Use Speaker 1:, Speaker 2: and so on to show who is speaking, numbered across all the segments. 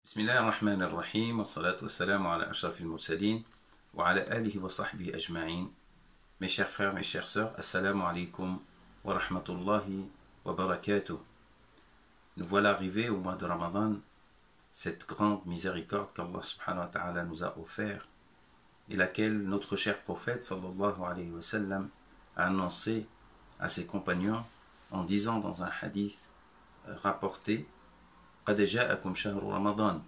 Speaker 1: Bismillah ar-Rahman ar-Rahim, wa salatu wa salam ala ashrafil mursalin, wa ala alihi wa sahbihi ajma'in. Mes chers frères, mes chères sœurs, assalamu alaikum wa rahmatullahi wa barakatuh. Nous voilà arrivés au mois de Ramadan, cette grande miséricorde qu'Allah subhanahu wa ta'ala nous a offert et laquelle notre cher prophète sallallahu alayhi wa sallam a annoncé à ses compagnons en disant dans un hadith rapporté: قد جاءكم شهر رمضان,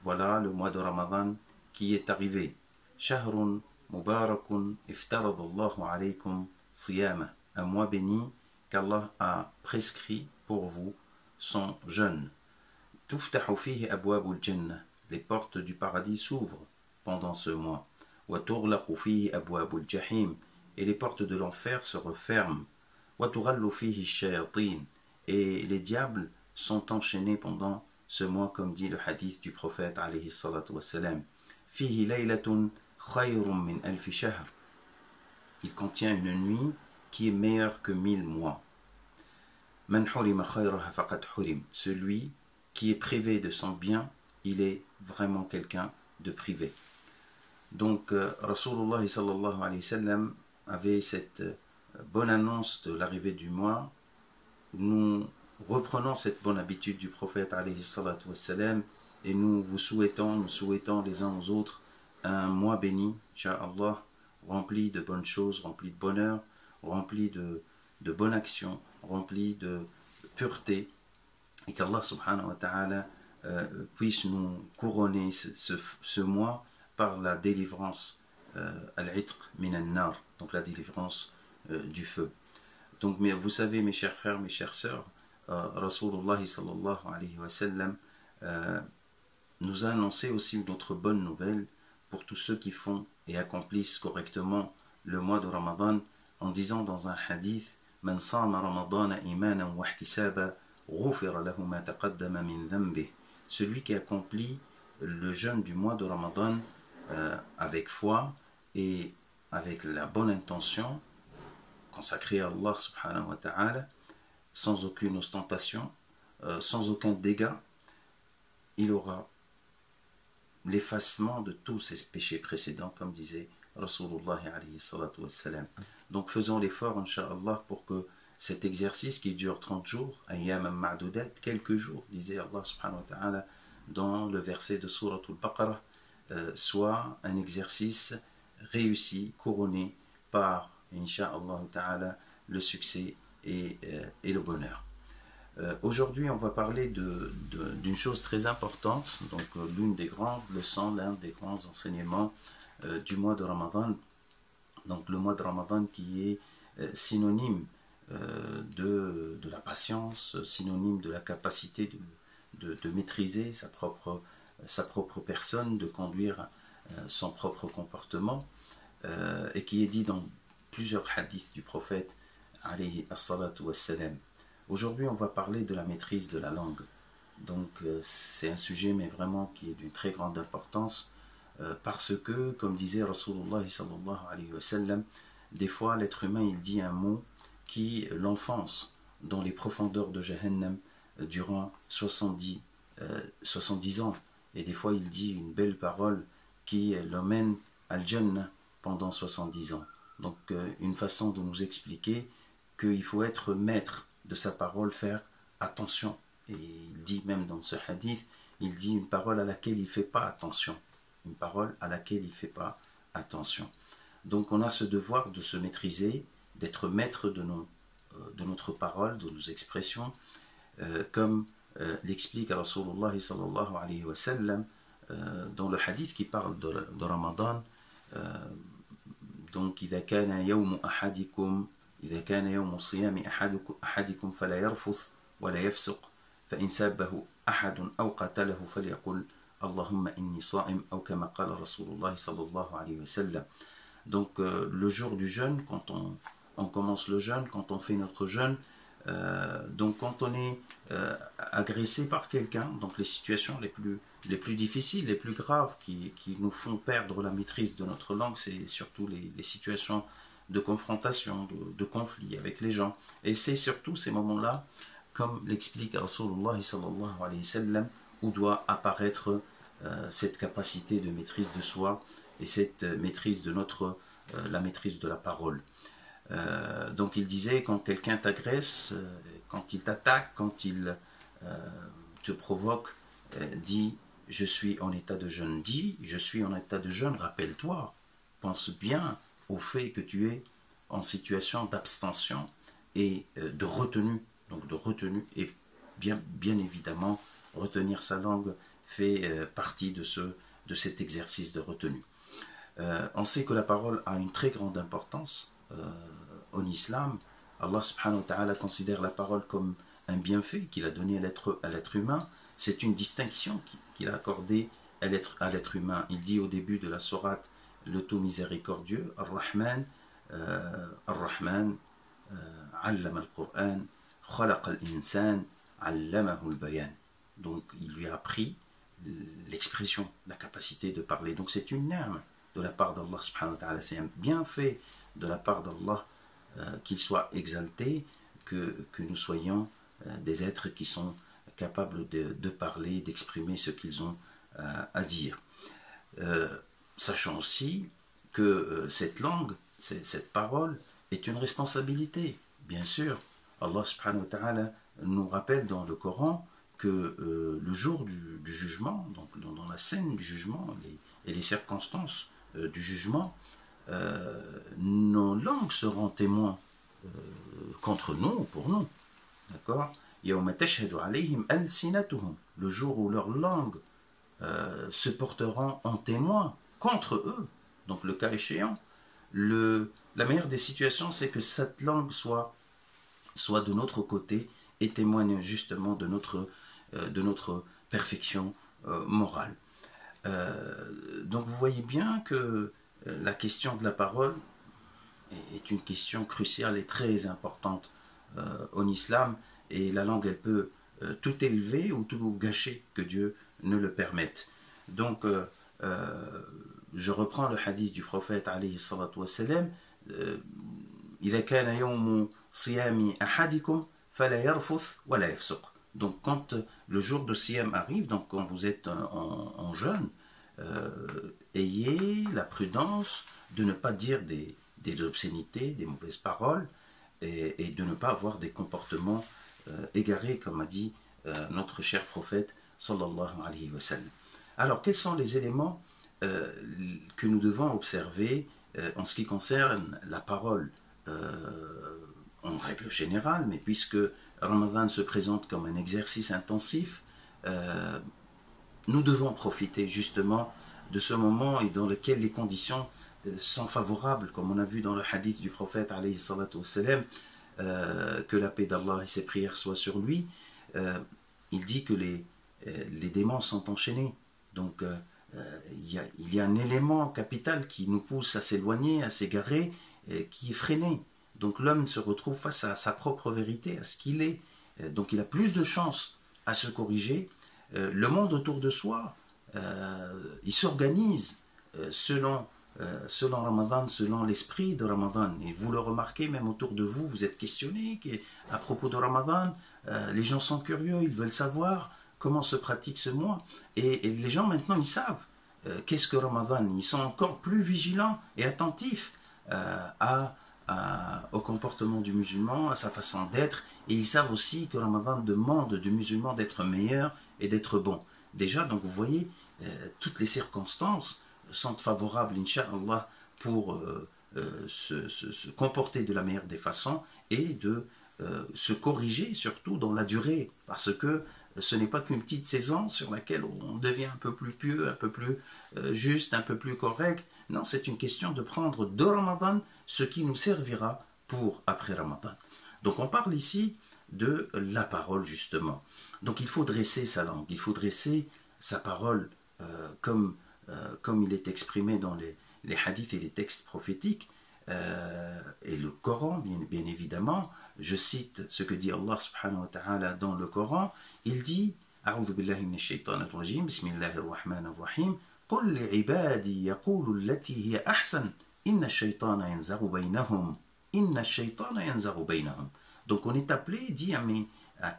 Speaker 1: voilà le mois de Ramadan qui est arrivé. شهر مبارك افترض الله عليكم صيامه, un mois béni qu'Allah a prescrit pour vous son jeûne. تفتح فيه أبواب الجنة, les portes du paradis s'ouvrent pendant ce mois. وتغلق فيه أبواب الجحيم, et les portes de l'enfer se referment. وتغل فيه الشياطين, et les diables sont enchaînés pendant ce mois, comme dit le hadith du prophète alayhi salatu wassalam. Fihi laylatun khayrun min alfi shahr, il contient une nuit qui est meilleure que 1000 mois. Man hurima khayraha faqad hurim, celui qui est privé de son bien, il est vraiment quelqu'un de privé. Donc Rasulullah sallallahu alayhi wa sallam avait cette bonne annonce de l'arrivée du mois. Nous reprenons cette bonne habitude du prophète alayhi salatu wassalam, et nous souhaitons les uns aux autres un mois béni, incha'Allah, rempli de bonnes choses, rempli de bonheur, rempli de bonnes actions, rempli de pureté, et qu'Allah subhanahu wa ta'ala puisse nous couronner ce mois par la délivrance al-itq min al-nar, donc la délivrance du feu. Donc, mais vous savez, mes chers frères, mes chères sœurs, Rasulullah sallallahu alayhi wa sallam nous a annoncé aussi une autre bonne nouvelle pour tous ceux qui font et accomplissent correctement le mois de Ramadan, en disant dans un hadith: Man sama Ramadana imanan wa ihtisaba ghufira lahu ma taqaddama min dhanbih, celui qui accomplit le jeûne du mois de Ramadan avec foi et avec la bonne intention consacrée à Allah subhanahu wa ta'ala, sans aucune ostentation, sans aucun dégât, il aura l'effacement de tous ses péchés précédents, comme disait Rasulullah alayhi salatu wassalam. Donc faisons l'effort, incha'Allah, pour que cet exercice qui dure 30 jours, ayyam ma'dudat, quelques jours, disait Allah subhanahu wa ta'ala dans le verset de Surat al-Baqarah, soit un exercice réussi, couronné par, incha'Allah ta'ala, le succès et le bonheur. Aujourd'hui, on va parler d'une chose très importante, donc l'une des grandes leçons, l'un des grands enseignements du mois de Ramadan. Donc le mois de Ramadan qui est synonyme de la patience, synonyme de la capacité de maîtriser sa propre personne, de conduire son propre comportement, et qui est dit dans plusieurs hadiths du prophète alayhi as-salatu wassalam. Aujourd'hui, on va parler de la maîtrise de la langue. Donc, c'est un sujet, mais vraiment qui est d'une très grande importance, parce que, comme disait Rasulullah sallallahu alayhi wa sallam, des fois, l'être humain, il dit un mot qui l'enfonce dans les profondeurs de Jahannam durant 70 ans. Et des fois, il dit une belle parole qui l'emmène al-Jannah pendant 70 ans. Donc, une façon de nous expliquer qu'il faut être maître de sa parole, faire attention. Et il dit même dans ce hadith, il dit une parole à laquelle il ne fait pas attention. Une parole à laquelle il ne fait pas attention. Donc on a ce devoir de se maîtriser, d'être maître de notre parole, de nos expressions, comme l'explique Rasulullah sallallahu alayhi wa sallam dans le hadith qui parle de Ramadan. Donc إذا كان يوم أحدكم إذا كان يوم الصيام أحدكم فلا يرفث ولا يفسق فإن سابه أحد أو قتله فليقل اللهم إني صائم أو كما قال رسول الله صلى الله عليه وسلم. Donc le jour du jeûne, quand on commence le jeûne, quand on fait notre jeûne, donc quand on est agressé par quelqu'un, donc les situations les plus difficiles, les plus graves qui nous font perdre la maîtrise de notre langue, c'est surtout les situations de confrontation, de conflit avec les gens. Et c'est surtout ces moments-là, comme l'explique Rasulullah sallallahu alayhi wa sallam, où doit apparaître cette capacité de maîtrise de soi et cette maîtrise de la maîtrise de la parole. Donc il disait, quand quelqu'un t'agresse, quand il t'attaque, quand il te provoque, dis je suis en état de jeûne. Dis je suis en état de jeûne, rappelle-toi, pense bien au fait que tu es en situation d'abstention et de retenue. Donc de retenue, et bien évidemment, retenir sa langue fait partie de cet exercice de retenue. On sait que la parole a une très grande importance en islam. Allah subhanahu wa ta'ala considère la parole comme un bienfait qu'il a donné à l'être humain. C'est une distinction qu'il a accordée à l'être humain. Il dit au début de la sourate, le tout miséricordieux, Ar-Rahman, Ar-Rahman, Allama al-Qur'an, Khalaq al-Insan, Allamahu al-Bayan. Donc il lui a appris l'expression, la capacité de parler. Donc c'est une ni'ma de la part d'Allah subhanahu wa ta'ala, c'est un bienfait de la part d'Allah qu'il soit exalté, que nous soyons des êtres qui sont capables de parler, d'exprimer ce qu'ils ont à dire. Sachant aussi que cette langue, cette parole est une responsabilité. Bien sûr, Allah subhanahu wa ta'ala nous rappelle dans le Coran que le jour du jugement, donc dans la scène du jugement et les circonstances du jugement, nos langues seront témoins contre nous ou pour nous. D'accord ? Le jour où leurs langues se porteront en témoin contre eux. Donc le cas échéant, la meilleure des situations, c'est que cette langue soit de notre côté et témoigne justement de notre perfection morale. Donc vous voyez bien que la question de la parole est une question cruciale et très importante en islam, et la langue, elle peut tout élever ou tout gâcher, que Dieu ne le permette. Donc je reprends le hadith du prophète alayhi salatu wassalam, إذا كان يوم صيام أحدكم فلا يرفث ولا يفسق. Donc quand le jour de Siyam arrive, donc quand vous êtes en jeûne, ayez la prudence de ne pas dire des obscénités, des mauvaises paroles, et de ne pas avoir des comportements égarés, comme a dit notre cher prophète sallallahu alayhi wa sallam. Alors quels sont les éléments que nous devons observer en ce qui concerne la parole en règle générale, mais puisque Ramadan se présente comme un exercice intensif, nous devons profiter justement de ce moment et dans lequel les conditions sont favorables, comme on a vu dans le hadith du prophète alayhi salatu wassalam, que la paix d'Allah et ses prières soient sur lui. Il dit que les démons sont enchaînés. Donc il y a un élément capital qui nous pousse à s'éloigner, à s'égarer, qui est freiné. Donc l'homme se retrouve face à sa propre vérité, à ce qu'il est. Donc il a plus de chances à se corriger. Le monde autour de soi, il s'organise selon Ramadan, selon l'esprit de Ramadan. Et vous le remarquez, même autour de vous, vous êtes questionné à propos de Ramadan. Les gens sont curieux, ils veulent savoir comment se pratique ce mois. Et les gens maintenant, ils savent qu'est-ce que Ramadan. Ils sont encore plus vigilants et attentifs au comportement du musulman, à sa façon d'être, et ils savent aussi que Ramadan demande du musulman d'être meilleur et d'être bon. Déjà, donc vous voyez, toutes les circonstances sont favorables, Inch'Allah, pour se comporter de la meilleure des façons et de se corriger, surtout dans la durée, parce que ce n'est pas qu'une petite saison sur laquelle on devient un peu plus pieux, un peu plus juste, un peu plus correct. Non, c'est une question de prendre de Ramadan ce qui nous servira pour après Ramadan. Donc on parle ici de la parole justement. Donc il faut dresser sa langue, il faut dresser sa parole comme il est exprimé dans les hadiths et les textes prophétiques et le Coran bien évidemment. Je cite ce que dit Allah subhanahu wa ta'ala dans le Coran. Il dit A'udhu billahi minash shaitanir rajim, bismillahir rahmanir rahim, قل لعبادي يقولوا التي هي أحسن إن الشيطان ينزغ بينهم إن الشيطان ينزغ بينهم. Donc on est appelé, dit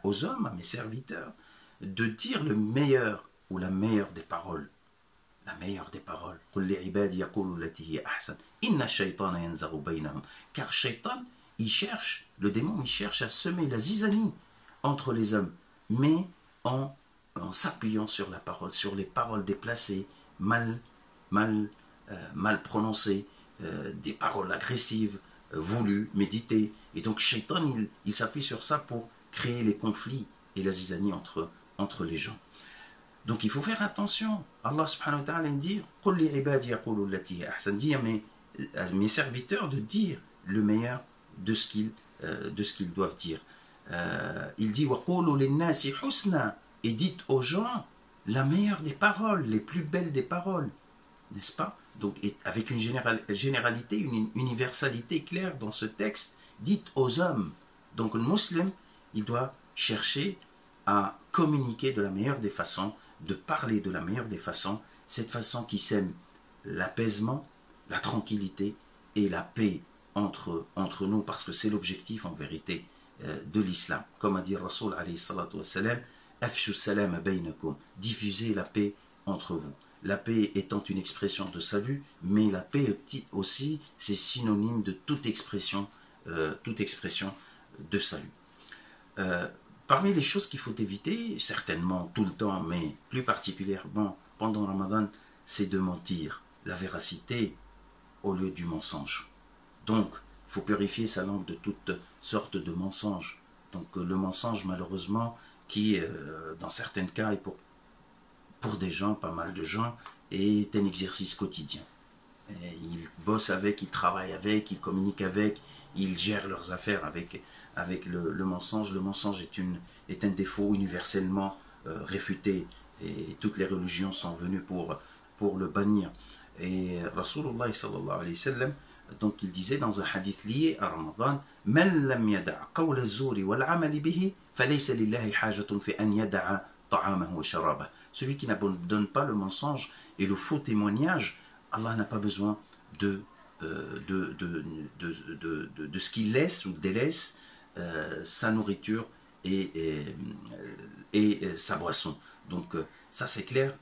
Speaker 1: aux hommes, à mes serviteurs, de dire le meilleur ou la meilleure des paroles. la meilleure des paroles. قل لعبادي يقولوا التي هي أحسن إن الشيطان ينزغ بينهم. Car Shaitan, le démon, il cherche à semer la zizanie entre les hommes, mais en s'appuyant sur la parole, sur les paroles déplacées, mal prononcées, des paroles agressives, voulues, méditées. Et donc Shaitan, il s'appuie sur ça pour créer les conflits et la zizanie entre les gens. Donc il faut faire attention. Allah subhanahu wa ta'ala dit قُلْ لِعِبَادِي يَقُولُوا الَّتِي هِيَ أَحْسَنُ. Dis à mes serviteurs de dire le meilleur de ce qu'ils doivent dire. Il dit وَقُولُوا لِلنَّاسِ حُسْنًا. Et dites aux gens la meilleure des paroles, les plus belles des paroles. N'est-ce pas? Donc avec une généralité, une universalité claire dans ce texte, dites aux hommes. Donc le musulman, il doit chercher à communiquer de la meilleure des façons, de parler de la meilleure des façons, cette façon qui sème l'apaisement, la tranquillité et la paix entre nous, parce que c'est l'objectif en vérité de l'islam. Comme a dit Rasoul alayhi salatu wassalam, afshu salam baynakum, diffusez la paix entre vous. La paix étant une expression de salut, mais la paix aussi, c'est synonyme de toute expression de salut. Parmi les choses qu'il faut éviter, certainement tout le temps, mais plus particulièrement pendant Ramadan, c'est de mentir, la véracité au lieu du mensonge. Donc, il faut purifier sa langue de toutes sortes de mensonges. Donc, le mensonge, malheureusement, qui, dans certains cas, et pour des gens, pas mal de gens, est un exercice quotidien. Et ils bossent avec, ils travaillent avec, ils communiquent avec, ils gèrent leurs affaires avec le mensonge. Le mensonge est un défaut universellement réfuté, et toutes les religions sont venues pour le bannir. Et Rasulullah sallallahu alayhi wa sallam, donc il disait dans un hadith lié à Ramadan, Man lam yada' qawla az-zuri wal 'amali bihi falaysa lillahi hajatun fi an yada'a ta'amahu wa sharabah. Celui qui n'abandonne pas le mensonge et le faux témoignage, Allah n'a pas besoin de ce qu'il laisse ou délaisse sa nourriture et sa boisson. Donc ça c'est clair,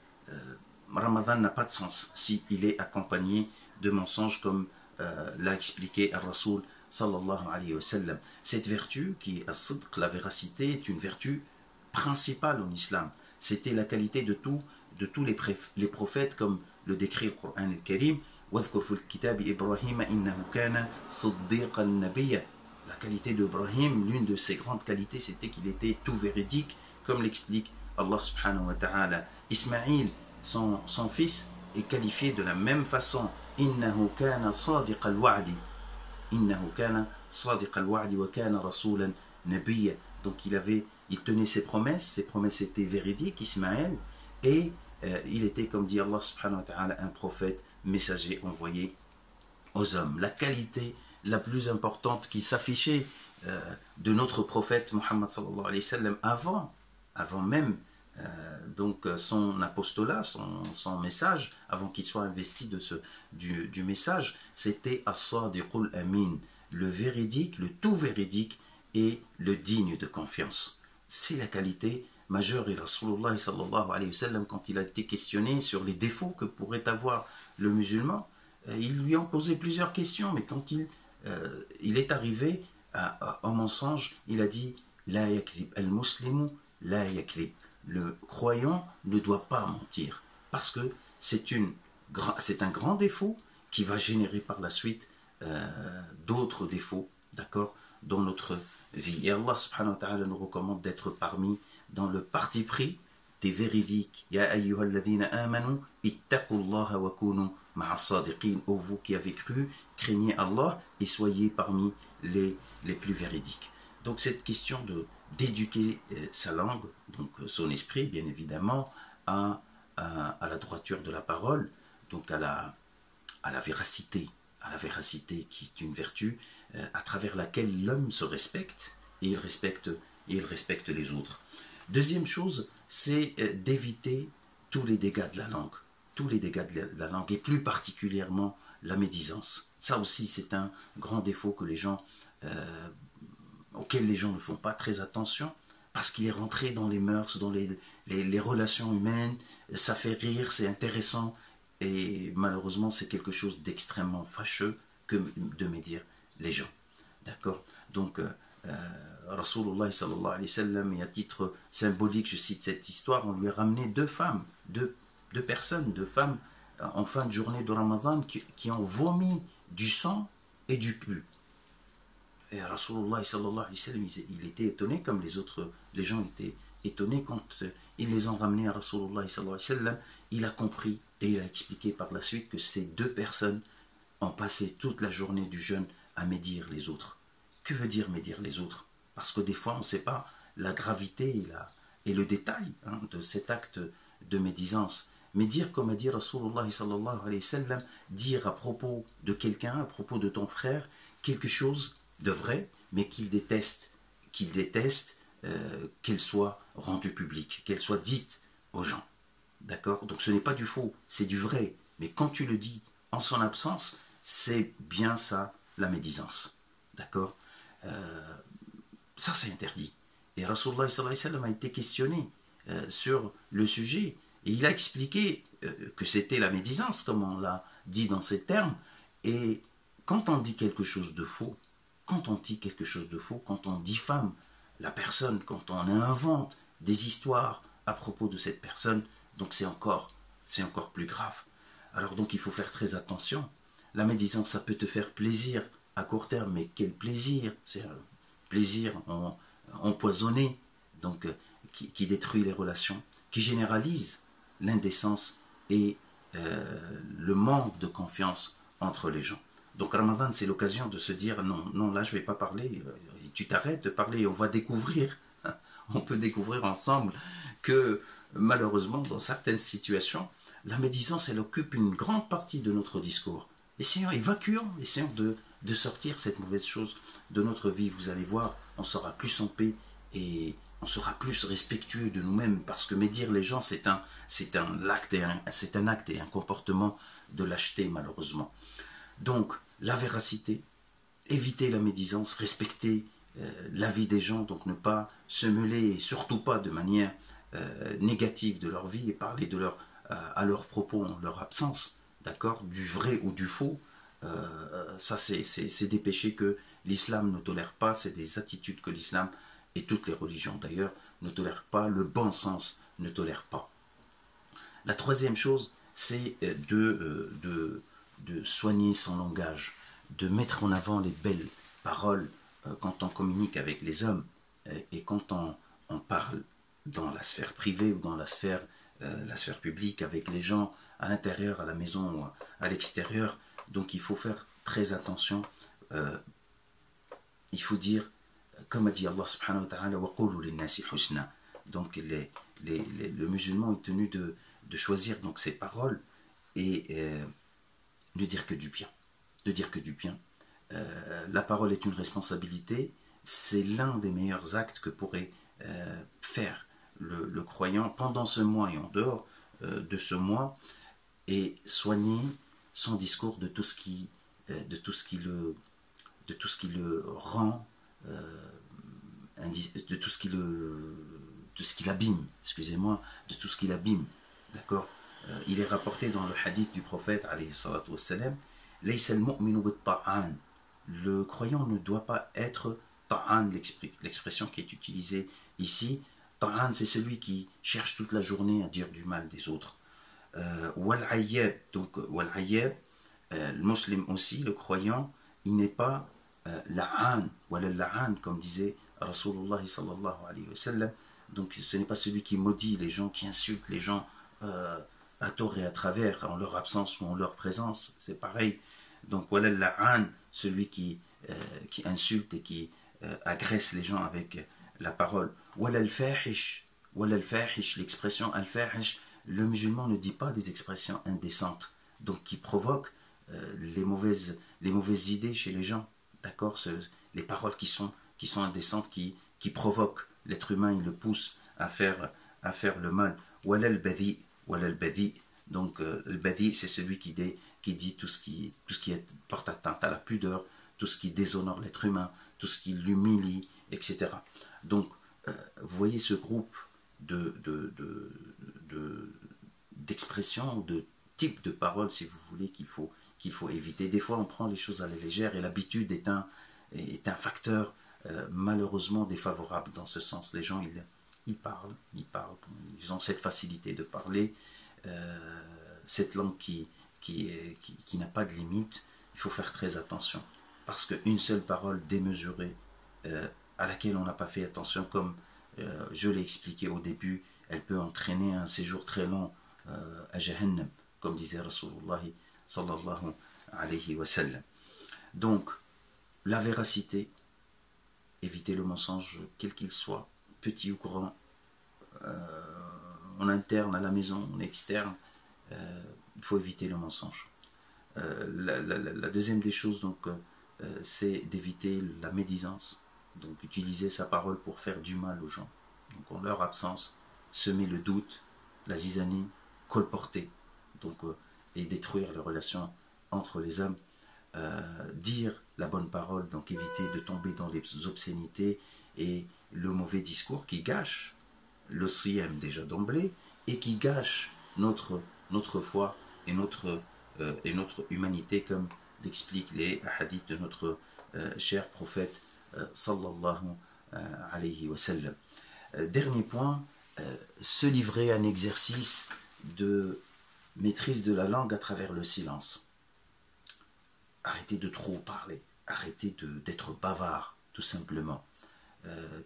Speaker 1: Ramadan n'a pas de sens s'il est accompagné de mensonges, comme l'a expliqué Ar-Rasoul sallallahu alayhi wa sallam. Cette vertu qui est as-sidq, la véracité, est une vertu principale en islam. C'était la qualité de tous les prophètes, comme le décrit le Coran al-Karim. وَاذْكُرْ فِي الْكِتَابِ إِبْرَاهِيمَ إِنَّهُ كَانَ صِدِّيقًا نَبِيًّا. La qualité d'Ibrahim, l'une de ses grandes qualités, c'était qu'il était tout véridique, comme l'explique Allah subhanahu wa ta'ala. Ismaïl, son fils, est qualifié de la même façon. إِنَّهُ كَانَ صَادِقَ الْوَعْدِ إِنَّهُ كَانَ صَادِقَ الْوَعْدِ وَكَانَ رَسُولًا نَبِيًّا. Donc il tenait ses promesses étaient véridiques, Ismaël, et il était, comme dit Allah subhanahu wa ta'ala, un prophète, messager envoyé aux hommes. La qualité la plus importante qui s'affichait de notre prophète Muhammad sallallahu alayhi wa sallam avant même donc son apostolat, son message, avant qu'il soit investi du message, c'était as-sadiqul amin, le véridique, le tout véridique et le digne de confiance. C'est la qualité majeure. Et Rasulullah sallallahu alayhi wa sallam, quand il a été questionné sur les défauts que pourrait avoir le musulman, ils lui ont posé plusieurs questions, mais quand il est arrivé au mensonge, il a dit la yakdhib al-muslimu la yakdhib. Le croyant ne doit pas mentir, parce que c'est un grand défaut qui va générer par la suite d'autres défauts, d'accord, dans notre vie. Et Allah subhanahu wa ta'ala nous recommande d'être parmi dans le parti pris des véridiques. Ya ayyuhalladhina amanu ittaqullaha wa kunu ma'a sadiqin. Ô vous qui avez cru, craignez Allah et soyez parmi les plus véridiques. Donc cette question d'éduquer sa langue, donc son esprit bien évidemment, à la droiture de la parole, donc à la véracité qui est une vertu à travers laquelle l'homme se respecte et il respecte les autres. Deuxième chose, c'est d'éviter tous les dégâts de la langue, et plus particulièrement la médisance. Ça aussi, c'est un grand défaut auquel les gens ne font pas très attention, parce qu'il est rentré dans les mœurs, dans les relations humaines, ça fait rire, c'est intéressant, Et malheureusement, c'est quelque chose d'extrêmement fâcheux que de médire les gens. D'accord? Donc, Rasulullah sallallahu alayhi wa sallam, et à titre symbolique, je cite cette histoire, on lui a ramené deux femmes, deux personnes, deux femmes, en fin de journée de Ramadan, qui ont vomi du sang et du pu. Et Rasulullah sallallahu alayhi wa sallam, il était étonné, comme les gens étaient étonnés quand ils les ont ramenés à Rasulullah sallallahu alayhi wa sallam. Il a compris et il a expliqué par la suite que ces deux personnes ont passé toute la journée du jeûne à médire les autres. Que veut dire médire les autres? Parce que des fois on ne sait pas la gravité et le détail de cet acte de médisance. Médire, comme a dit Rasulullah sallallahu alayhi wa sallam, dire à propos de quelqu'un, à propos de ton frère, quelque chose de vrai, mais qu'il déteste, qu'elle soit rendue publique, qu'elle soit dite aux gens. D'accord? Donc ce n'est pas du faux, c'est du vrai. Mais quand tu le dis en son absence, c'est bien ça la médisance. D'accord? Ça c'est interdit. Et Rasulullah sallallahu alayhi wa sallam a été questionné sur le sujet. Et il a expliqué que c'était la médisance, comme on l'a dit dans ces termes. Et quand on dit quelque chose de faux, quand on diffame la personne, quand on invente des histoires à propos de cette personne, donc c'est encore plus grave. Alors donc il faut faire très attention. La médisance, ça peut te faire plaisir à court terme, mais quel plaisir! C'est un plaisir empoisonné, donc qui détruit les relations, qui généralise l'indécence et le manque de confiance entre les gens. Donc Ramadan, c'est l'occasion de se dire non, là je ne vais pas parler, tu t'arrêtes de parler, on va découvrir, on peut découvrir ensemble que malheureusement dans certaines situations, la médisance elle occupe une grande partie de notre discours. Évacuons, essayons de sortir cette mauvaise chose de notre vie. Vous allez voir, on sera plus en paix et on sera plus respectueux de nous-mêmes, parce que médire les gens, c'est un acte et un comportement de lâcheté, malheureusement. Donc, la véracité, éviter la médisance, respecter la vie des gens, donc ne pas se mêler, et surtout pas de manière négative de leur vie, et parler à leurs propos en leur absence, d'accord, du vrai ou du faux. Ça, c'est des péchés que l'islam ne tolère pas, c'est des attitudes que l'islam, et toutes les religions d'ailleurs, ne tolèrent pas, le bon sens ne tolère pas. La troisième chose, c'est de soigner son langage, de mettre en avant les belles paroles quand on communique avec les hommes et quand on parle dans la sphère privée ou dans la sphère publique avec les gens à l'intérieur, à la maison ou à l'extérieur. Donc il faut faire très attention. Il faut dire, comme a dit Allah subhanahu wa ta'ala, وَقُولُوا لِلنَّاسِ حُسْنًا. Donc le musulman est tenu de choisir donc ses paroles et de dire que du bien. La parole est une responsabilité, c'est l'un des meilleurs actes que pourrait faire le croyant pendant ce mois et en dehors de ce mois, et soigner son discours de tout ce qui le rend de tout ce qui l'abîme, excusez-moi, de tout ce qui l'abîme, d'accord. Il est rapporté dans le hadith du prophète alayhi salatu wassalam, laysa al-mu'minu bit-ta'an, le croyant ne doit pas être ta'an, l'expression qui est utilisée ici. Ta'an, c'est celui qui cherche toute la journée à dire du mal des autres. Wal-ayyab, donc wal-ayyab, le musulman aussi, le croyant, il n'est pas la'an, wal-la'an, comme disait Rasulullah sallallahu alayhi wa sallam. Donc ce n'est pas celui qui maudit les gens, qui insulte les gens à tort et à travers, en leur absence ou en leur présence, c'est pareil. Donc wal la'an, celui qui insulte et qui agresse les gens avec la parole. Wal al-fahish, l'expression al-fahish, le musulman ne dit pas des expressions indécentes, donc qui provoquent les mauvaises idées chez les gens, d'accord, les paroles qui sont indécentes, qui provoquent l'être humain, ils le poussent à faire le mal. Wal al-badi, donc le badi, c'est celui qui dit tout ce qui porte atteinte à la pudeur, tout ce qui déshonore l'être humain, tout ce qui l'humilie, etc. Donc vous voyez ce groupe d'expressions, de types de paroles, si vous voulez, qu'il faut éviter. Des fois, on prend les choses à la légère et l'habitude est un facteur malheureusement défavorable dans ce sens. Les gens, ils parlent, ils ont cette facilité de parler, cette langue qui n'a pas de limite. Il faut faire très attention, parce qu'une seule parole démesurée à laquelle on n'a pas fait attention, comme je l'ai expliqué au début, elle peut entraîner un séjour très long à Jahannam, comme disait Rasulullah sallallahu alayhi wa sallam. Donc, la véracité, éviter le mensonge, quel qu'il soit, petit ou grand, en interne, à la maison, en externe, il faut éviter le mensonge. La deuxième des choses, donc, c'est d'éviter la médisance. Donc, utiliser sa parole pour faire du mal aux gens. Donc, en leur absence, semer le doute, la zizanie, colporter, donc, et détruire les relations entre les hommes. Dire la bonne parole, donc éviter de tomber dans les obscénités et le mauvais discours qui gâche le siyam déjà d'emblée et qui gâche notre foi et notre humanité, comme l'expliquent les hadiths de notre cher prophète sallallahu alayhi wa sallam. Dernier point, se livrer à un exercice de maîtrise de la langue à travers le silence. Arrêtez de trop parler, arrêtez d'être bavard, tout simplement.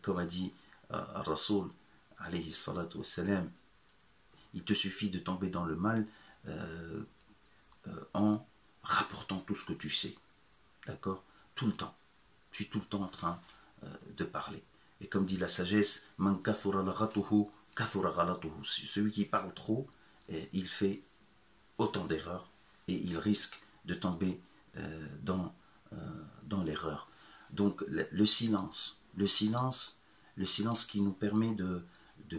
Speaker 1: Comme a dit Rasoul alayhi salatu wassalam, il te suffit de tomber dans le mal en rapportant tout ce que tu sais. D'accord? Tout le temps. Tu es tout le temps en train de parler. Et comme dit la sagesse, Man kathura laghatuhu, kathura ghalatuhu. Celui qui parle trop, il fait autant d'erreurs et il risque de tomber dans l'erreur. Donc le silence qui nous permet de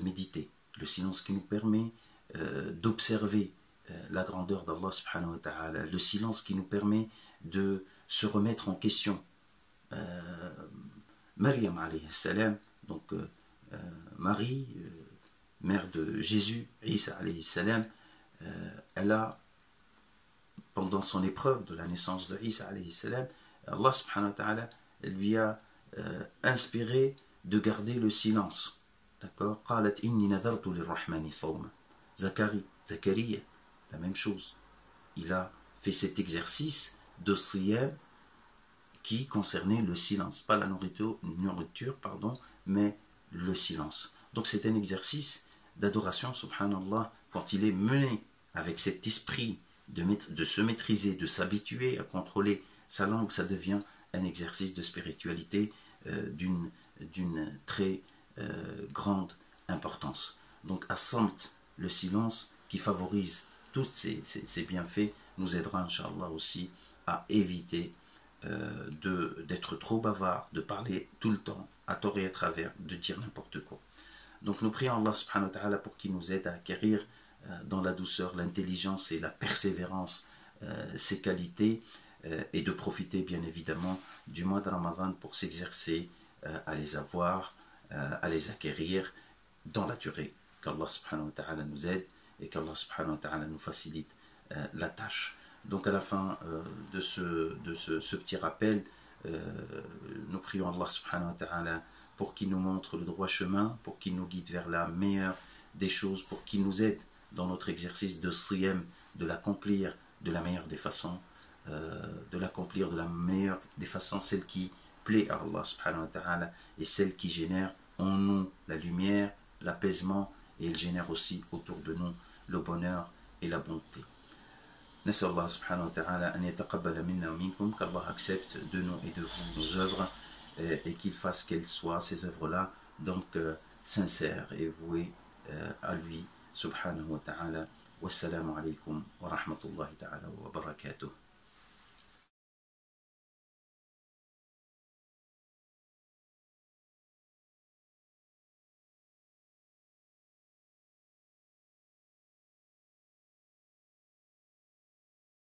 Speaker 1: méditer, le silence qui nous permet d'observer la grandeur d'Allah subhanahu wa ta'ala, le silence qui nous permet de se remettre en question. Maryam alayhi salam, donc Marie, mère de Jésus, Isa alayhi salam, elle a, pendant son épreuve de la naissance de Isa alayhi salam, Allah subhanahu wa ta'ala lui a inspiré de garder le silence. D'accord? Qalat inni nadhartu lirrahmani sawma. Zachariah, la même chose. Il a fait cet exercice de siyam qui concernait le silence, pas la nourriture, mais le silence. Donc c'est un exercice d'adoration, subhanallah, quand il est mené avec cet esprit de se maîtriser, de s'habituer à contrôler sa langue, ça devient un exercice de spiritualité d'une très grande importance. Donc as-samt, le silence qui favorise tous ces bienfaits, nous aidera, Inch'Allah, aussi à éviter d'être trop bavard, de parler tout le temps, à tort et à travers, de dire n'importe quoi. Donc nous prions Allah subhanahu wa ta'ala pour qu'il nous aide à acquérir dans la douceur, l'intelligence et la persévérance ces qualités et de profiter bien évidemment du mois de Ramadan pour s'exercer à les avoir, à les acquérir dans la durée. Qu'Allah subhanahu wa ta'ala nous aide et qu'Allah subhanahu wa ta'ala nous facilite la tâche. Donc à la fin de ce petit rappel, nous prions Allah subhanahu wa ta'ala pour qu'il nous montre le droit chemin, pour qu'il nous guide vers la meilleure des choses, pour qu'il nous aide dans notre exercice de siyam, de l'accomplir de la meilleure des façons, celle qui plaît à Allah subhanahu wa ta'ala et celle qui génère en nous la lumière, l'apaisement, et elle génère aussi autour de nous le bonheur et la bonté. Nas'al Allah subhanahu wa ta'ala an yataqabbala minna wa minkum, qu'Allah accepte de nous et de vous nos œuvres et qu'il fasse qu'elles soient, ces œuvres-là, donc sincères et vouées à lui subhanahu wa ta'ala. Wassalamu alaikum wa rahmatullahi ta'ala wa barakatuh.